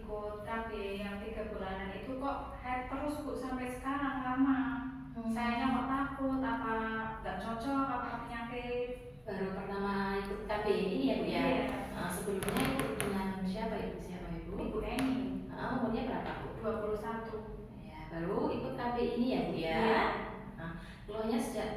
ikut KB yang 3 bulanan itu kok head terus Bu sampai sekarang lama. Sayanya kok takut, apa nggak cocok, apa penyakit. Baru pertama ikut KB ini ya Bu ya? Iya. Sebelumnya ikut dengan siapa Ibu? Ibu Eni. Umurnya berapa Bu? 21. Ya, baru ikut KB ini ya Bu ya? Iya. Keluarnya sejak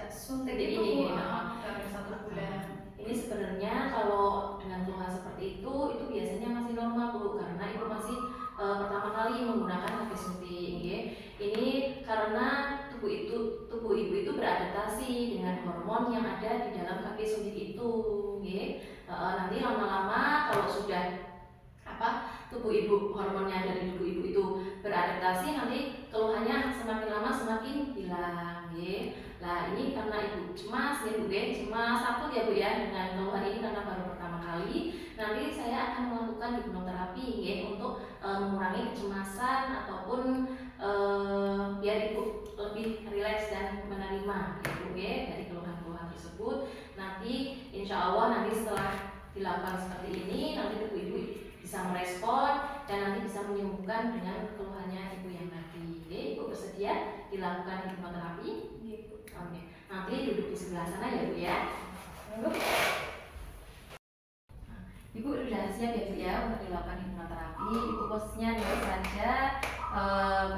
suntik ini itu hampir 1 bulan. Ini sebenarnya kalau dengan keluhan seperti itu biasanya masih normal Bu, karena itu masih pertama kali menggunakan KB suntik. Ini karena tubuh ibu itu beradaptasi dengan hormon yang ada di dalam KB suntik itu. Nanti lama-lama kalau sudah tubuh ibu, hormonnya dari tubuh ibu itu beradaptasi, nanti keluhannya semakin lama semakin hilang. Nah ini karena ibu cemas ya Bu, cemas takut ya Bu ya dengan keluhan ini karena baru pertama kali. Nanti saya akan melakukan hipnoterapi untuk mengurangi kecemasan ataupun biar ibu lebih rileks dan menerima gitu dari keluhan-keluhan tersebut. Nanti insya Allah nanti setelah dilakukan seperti ini, nanti tubuh ibu bisa merespon dan nanti bisa menyembuhkan dengan keluhannya ibu yang tadi. Ibu bersedia dilakukan hipnoterapi? Oke. Nanti duduk di sebelah sana ya Bu ya. Ibu sudah siap ya Bu ya untuk dilakukan hipnoterapi. Ibu posisinya rileks saja,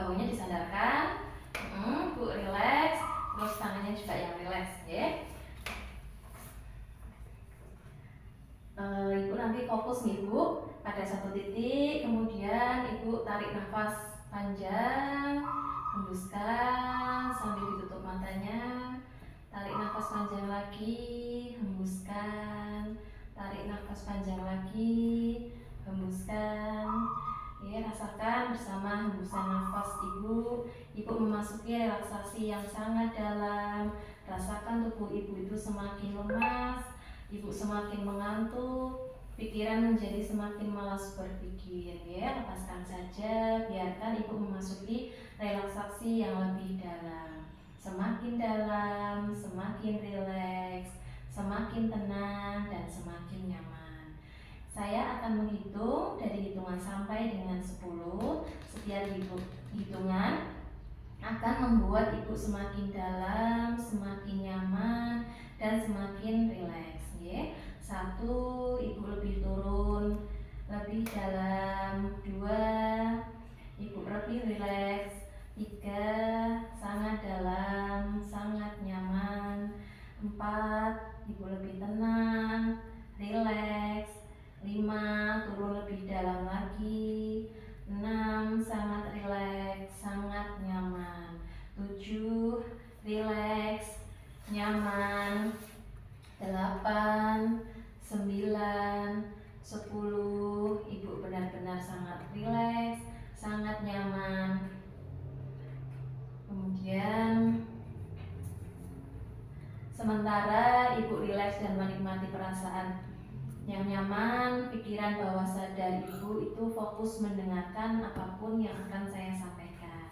bahunya disandarkan, Bu rileks, terus tangannya juga yang rileks ya. Ibu nanti fokus nih Bu pada satu titik, kemudian Ibu tarik nafas panjang, hembuskan sambil ditutup matanya. Tarik nafas panjang lagi, hembuskan. Tarik nafas panjang lagi, hembuskan. Rasakan bersama hembusan nafas Ibu memasuki relaksasi yang sangat dalam. Rasakan tubuh Ibu itu semakin lemas, Ibu semakin mengantuk, pikiran menjadi semakin malas berpikir. Lepaskan saja, biarkan Ibu memasuki relaksasi yang lebih dalam. Semakin dalam, semakin rileks, semakin tenang, dan semakin nyaman. Saya akan menghitung dari hitungan sampai dengan 10. Setiap hitungan akan membuat Ibu semakin dalam, semakin nyaman, dan semakin rileks. 1, Ibu lebih turun, lebih dalam. 2, Ibu lebih rileks. 3, sangat dalam, sangat nyaman. 4, Ibu lebih tenang, rileks. 5, turun lebih dalam lagi. 6, sangat rileks, sangat nyaman. 7, rileks, nyaman. 8, 9, 10, Ibu benar-benar sangat rileks, sangat nyaman. Kemudian sementara Ibu rileks dan menikmati perasaan yang nyaman, pikiran bawah sadar Ibu itu fokus mendengarkan apapun yang akan saya sampaikan.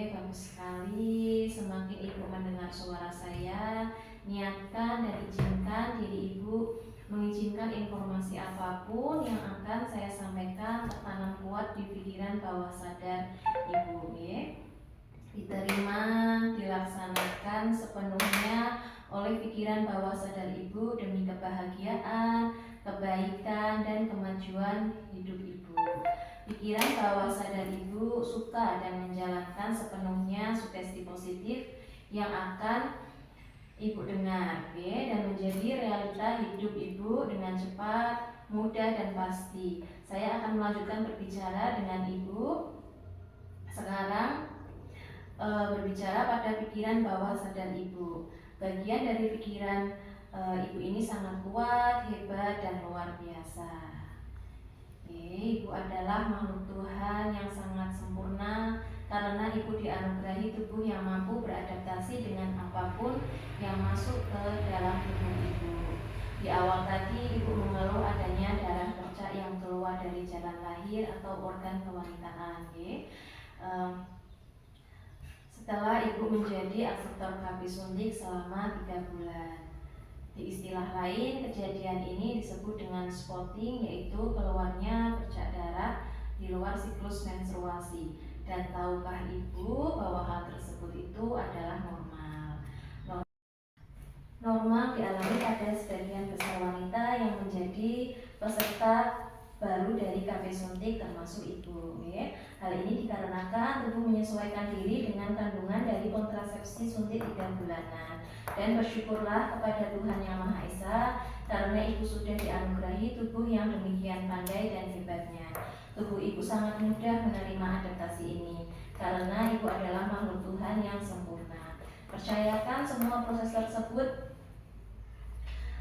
Bagus sekali. Semakin Ibu mendengar suara saya, niatkan dan izinkan diri Ibu mengizinkan informasi apapun yang akan saya sampaikan tertanam kuat di pikiran bawah sadar Ibu. Diterima, dilaksanakan sepenuhnya oleh pikiran bawah sadar Ibu demi kebahagiaan, kebaikan, dan kemajuan hidup Ibu. Pikiran bawah sadar Ibu suka dan menjalankan sepenuhnya sugesti positif yang akan Ibu dengar, dan menjadi realita hidup Ibu dengan cepat, mudah, dan pasti. Saya akan melanjutkan berbicara dengan Ibu. Sekarang berbicara pada pikiran bawah sadar Ibu. Bagian dari pikiran Ibu ini sangat kuat, hebat, dan luar biasa. Ibu adalah makhluk Tuhan yang sangat sempurna karena Ibu dianugerahi tubuh yang mampu beradaptasi dengan apapun yang masuk ke dalam tubuh Ibu. Di awal tadi Ibu mengeluh adanya darah bercak yang keluar dari jalan lahir atau organ kewanitaan. Setelah Ibu menjadi instruktur KB suntik selama 3 bulan. Di istilah lain, kejadian ini disebut dengan spotting, yaitu keluarnya bercak darah di luar siklus menstruasi. Dan tahukah Ibu bahwa hal tersebut itu adalah normal? Normal dialami pada sebagian besar wanita yang menjadi peserta baru dari KB suntik termasuk Ibu. Ya. Hal ini dikarenakan tubuh menyesuaikan diri dengan kandungan dari kontrasepsi suntik 3 bulanan. Dan bersyukurlah kepada Tuhan Yang Maha Esa karena Ibu sudah dianugerahi tubuh yang demikian pandai dan hebatnya. Tubuh Ibu sangat mudah menerima adaptasi ini karena Ibu adalah makhluk Tuhan yang sempurna. Percayakan semua proses tersebut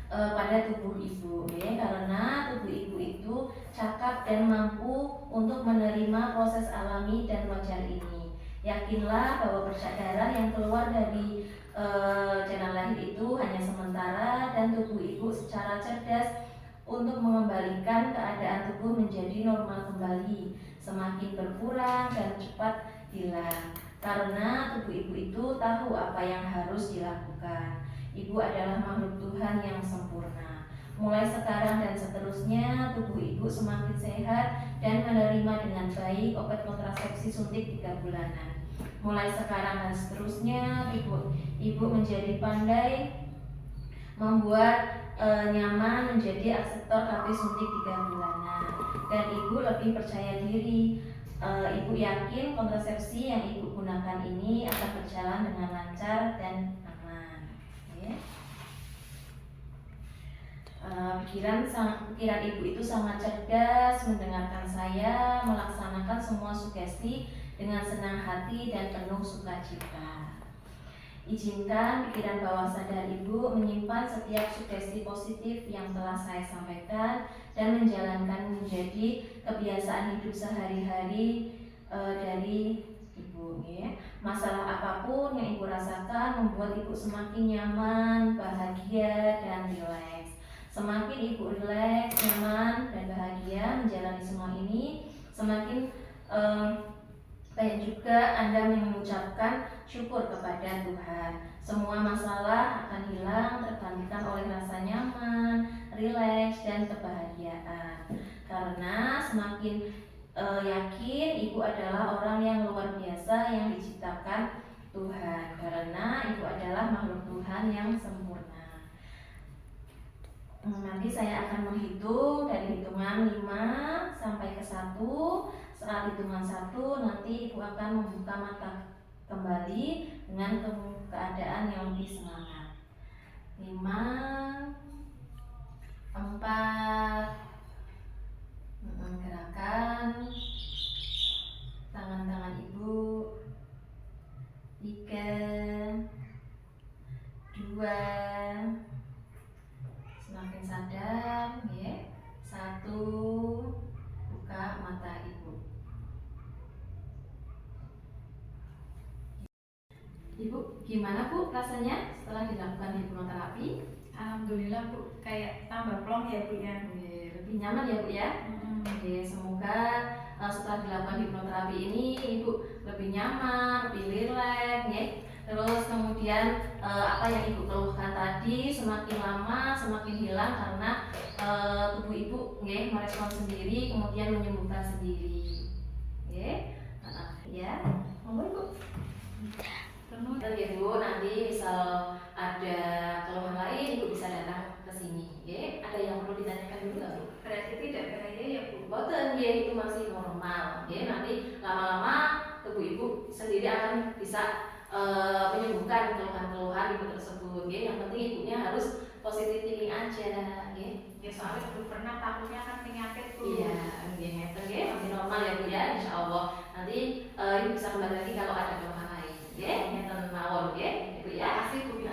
pada tubuh Ibu, ya, karena tubuh Ibu itu cakap dan mampu untuk menerima proses alami dan wajar ini. Yakinlah bahwa bercak darah yang keluar dari jalan lahir itu hanya sementara dan tubuh Ibu secara cerdas untuk mengembalikan keadaan tubuh menjadi normal kembali, semakin berkurang dan cepat hilang. Karena tubuh Ibu itu tahu apa yang harus dilakukan. Ibu adalah makhluk Tuhan yang sempurna. Mulai sekarang dan seterusnya, tubuh Ibu semakin sehat dan menerima dengan baik obat kontrasepsi suntik 3 bulanan. Mulai sekarang dan seterusnya, Ibu menjadi pandai membuat nyaman menjadi akseptor KB suntik 3 bulanan. Dan Ibu lebih percaya diri. Ibu yakin kontrasepsi yang Ibu gunakan ini akan berjalan dengan lancar dan aman. Ya. Pikiran Ibu itu sangat cerdas, mendengarkan saya, melaksanakan semua sugesti dengan senang hati dan penuh sukacita. Izinkan pikiran bawah sadar Ibu menyimpan setiap sugesti positif yang telah saya sampaikan dan menjalankan menjadi kebiasaan hidup sehari-hari dari Ibu. Ya. Masalah apapun yang Ibu rasakan membuat Ibu semakin nyaman, bahagia, dan rileks. Semakin Ibu rileks, nyaman, dan bahagia menjalani semua ini, semakin banyak juga Anda mengucapkan syukur kepada Tuhan. Semua masalah akan hilang tergantikan oleh rasa nyaman, rileks, dan kebahagiaan. Karena semakin yakin Ibu adalah orang yang luar biasa yang diciptakan Tuhan. Karena Ibu adalah makhluk Tuhan yang sempurna. Nanti saya akan menghitung dari hitungan 5 sampai ke 1. Saat hitungan 1 nanti Ibu akan membuka mata kembali dengan keadaan yang lebih semangat. 5, 4, gerakan tangan-tangan Ibu. 3, 2, semakin sadar, ya. 1, buka mata Ibu. Ibu, gimana Bu rasanya setelah dilakukan hipnoterapi? Alhamdulillah Bu, kayak tambah plong ya Bu ya. Lebih nyaman ya Bu ya. Oke, semoga setelah dilakukan hipnoterapi ini Ibu lebih nyaman, lebih rileks, ya. Terus kemudian apa yang Ibu keluhkan tadi semakin lama semakin hilang karena tubuh Ibu ya, merespon sendiri, kemudian menyembuhkan sendiri. Ya, monggo Ibu. Dan ya Bu, nanti misal ada keluhan lain Ibu bisa datang ke sini. Ya, ada yang perlu ditanyakan dulu nggak Bu? Berarti tidak bahaya ya Bu? Boten, ya itu masih normal. Ya, nanti lama-lama tubuh Ibu sendiri akan bisa menyembuhkan keluhan-keluhan Ibu tersebut. Ya, yang penting Ibunya harus positif thinking aja. Ya soalnya belum pernah takutnya kan penyakit Bu. Iya, ya, masih normal ya Bu ya, insya Allah. Nanti Ibu bisa kembali lagi kalau ada keluhan lain. Ya, ngeten mawon ya, Ibu ya. Makasih Bu.